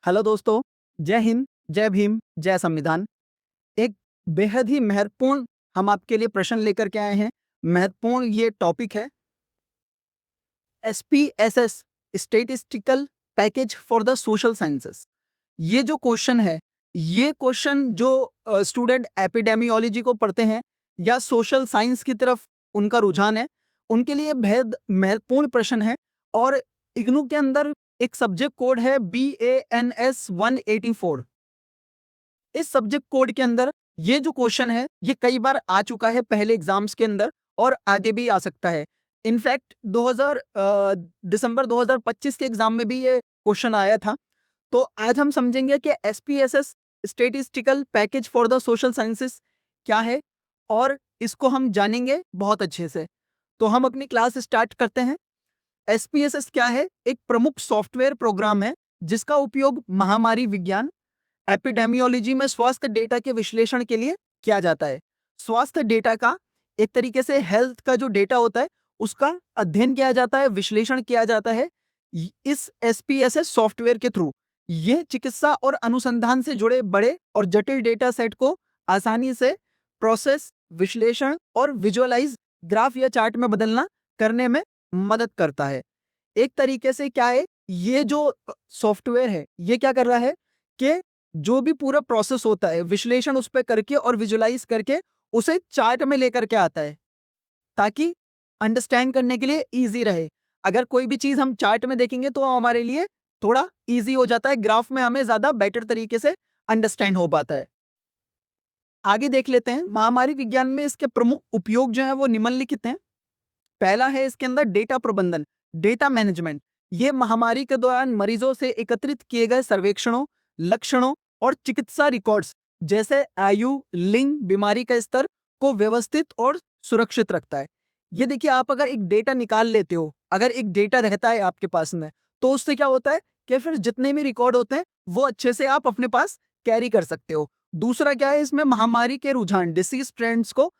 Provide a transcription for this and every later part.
Hello दोस्तों, जय हिंद, जय भीम, जय संविधान। एक बेहद ही महत्वपूर्ण हम आपके लिए प्रश्न लेकर के आए हैं। महत्वपूर्ण ये टॉपिक है SPSS statistical package for the social sciences. ये जो क्वेश्चन है, ये क्वेश्चन जो स्टूडेंट एपिडेमियोलॉजी को पढ़ते हैं या सोशल साइंस की तरफ उनका रुझान है, उनके लिए बेहद महत्वपूर्ण प्रश्न है। और इग्नू के अंदर एक सब्जेक्ट कोड है BANS 184। इस सब्जेक्ट कोड के अंदर ये जो क्वेश्चन है, ये कई बार आ चुका है पहले एग्जाम्स के अंदर और आगे भी आ सकता है। इनफैक्ट 2000 दिसंबर 2025 के एग्जाम में भी ये क्वेश्चन आया था। तो आज हम समझेंगे कि SPSS statistical package for the social sciences क्या है और इसको हम जानेंगे बहुत अच्छे से। तो हम अपनी क्लास स्टार्ट करते हैं। एसपीएसएस क्या है? एक प्रमुख सॉफ्टवेयर प्रोग्राम है जिसका उपयोग महामारी विज्ञान एपिडेमियोलॉजी में स्वास्थ्य डेटा के विश्लेषण के लिए किया जाता है। स्वास्थ्य डेटा का एक तरीके से हेल्थ का जो डेटा होता है उसका अध्ययन किया जाता है, विश्लेषण किया जाता है इस एसपीएसएस सॉफ्टवेयर के थ्रू। यह चिकित्सा और अनुसंधान से जुड़े बड़े और जटिल डेटा सेट को आसानी से प्रोसेस, विश्लेषण और विजुअलाइज ग्राफ या चार्ट में बदलना करने में मदद करता है। एक तरीके से क्या है, ये जो सॉफ्टवेयर है ये क्या कर रहा है कि जो भी पूरा प्रोसेस होता है विश्लेषण उस पर करके और विजुलाइज करके उसे चार्ट में लेकर के आता है ताकि अंडरस्टैंड करने के लिए इजी रहे। अगर कोई भी चीज हम चार्ट में देखेंगे तो हमारे लिए थोड़ा इजी हो जाता है, ग्राफ में हमें ज्यादा बेटर तरीके से अंडरस्टैंड हो पाता है। आगे देख लेते हैं। महामारी विज्ञान में इसके प्रमुख उपयोग जो है वो निम्नलिखित हैं। पहला है इसके अंदर डेटा प्रबंधन, डेटा मैनेजमेंट। ये महामारी के दौरान मरीजों से एकत्रित किए गए सर्वेक्षणों, लक्षणों और चिकित्सा रिकॉर्ड्स जैसे आयु, लिंग, बीमारी का स्तर को व्यवस्थित और सुरक्षित रखता है। ये देखिए, आप अगर एक डेटा निकाल लेते हो, अगर एक डेटा रहता है आपके पास में, तो उससे क्या होता है कि फिर जितने भी रिकॉर्ड होते हैं वो अच्छे से आप अपने पास कैरी कर सकते हो। दूसरा क्या है, इसमें महामारी के रुझान, डिसीज ट्रेंड्स को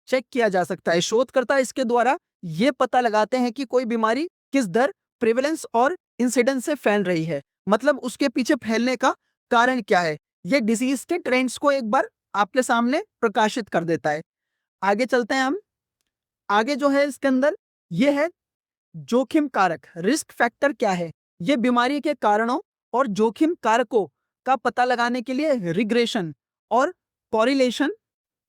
चेक किया जा सकता है। शोधकर्ता इसके द्वारा ये पता लगाते हैं कि कोई बीमारी किस दर, प्रेवलेंस और इंसिडेंस से फैल रही है, मतलब उसके पीछे फैलने का कारण क्या है। ये डिजीज के ट्रेंड्स को एक बार आपके सामने प्रकाशित कर देता है। आगे चलते हैं हम। आगे जो है इसके अंदर ये है जोखिम कारक, रिस्क फैक्टर क्या है। ये बीमारी के कारणों और जोखिम कारकों का पता लगाने के लिए रिग्रेशन और कॉरिलेशन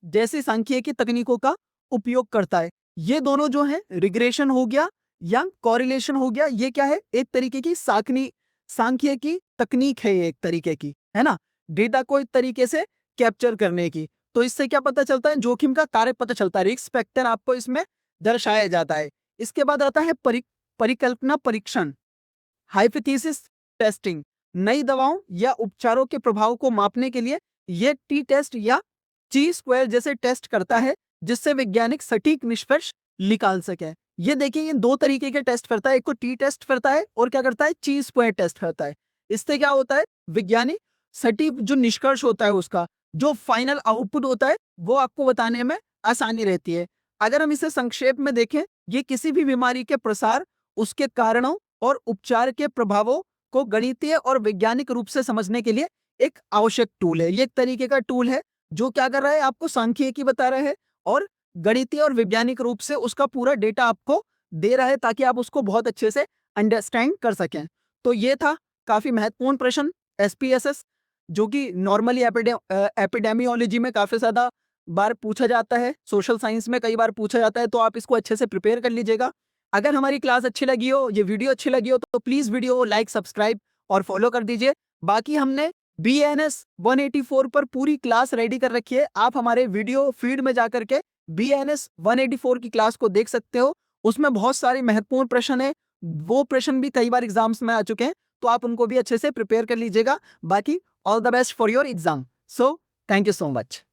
जैसी सांख्यिकी तकनीकों का उपयोग करता है। ये दोनों जो है, रिग्रेशन हो गया या कॉरिलेशन हो गया, ये क्या है, एक तरीके की सांख्यिकी तकनीक है। ये एक तरीके की है ना, डेटा को एक तरीके से कैप्चर करने की। तो इससे क्या पता चलता है, जोखिम का कारक पता चलता है, रिस्क फैक्टर आपको इसमें दर्शाया जाता है। इसके बाद आता है परिकल्पना परीक्षण, हाइपोथेसिस टेस्टिंग। नई दवाओं या उपचारों के प्रभाव को मापने के लिए ये टी टेस्ट या ची स्क्वायर जैसे टेस्ट करता है जिससे वैज्ञानिक सटीक निष्कर्ष निकाल सके। ये देखिए, ये दो तरीके के टेस्ट करता है, एक को टी टेस्ट करता है और क्या करता है, ची स्क्वायर टेस्ट करता है। इससे क्या होता है, वैज्ञानिक सटीक जो निष्कर्ष होता है उसका जो फाइनल आउटपुट होता है वो आपको बताने में आसानी रहती है। अगर हम इसे संक्षेप में देखें, ये किसी भी बीमारी के प्रसार, उसके कारणों और उपचार के प्रभावों को गणितीय और वैज्ञानिक रूप से समझने के लिए एक आवश्यक टूल है। ये एक तरीके का टूल है जो क्या कर रहा है, आपको सांख्यिकी बता रहा है और गणितीय और वैज्ञानिक रूप से उसका पूरा डेटा आपको दे रहा है ताकि आप उसको बहुत अच्छे से अंडरस्टैंड कर सकें। तो ये था काफी महत्वपूर्ण प्रश्न एसपीएसएस, जो कि नॉर्मली एपिडेमियोलॉजी में काफी ज्यादा बार पूछा जाता है, सोशल साइंस में कई बार पूछा जाता है। तो आप इसको अच्छे से प्रिपेयर कर लीजिएगा। अगर हमारी क्लास अच्छी लगी हो, ये वीडियो अच्छी लगी हो, तो प्लीज वीडियो को लाइक, सब्सक्राइब और फॉलो कर दीजिए। बाकी हमने BNS 184 पर पूरी क्लास रेडी कर रखी है। आप हमारे वीडियो फीड में जाकर के BNS 184 की क्लास को देख सकते हो। उसमें बहुत सारे महत्वपूर्ण प्रश्न है, वो प्रश्न भी कई बार एग्जाम्स में आ चुके हैं, तो आप उनको भी अच्छे से प्रिपेयर कर लीजिएगा। बाकी all the best for your exam. So thank you so much.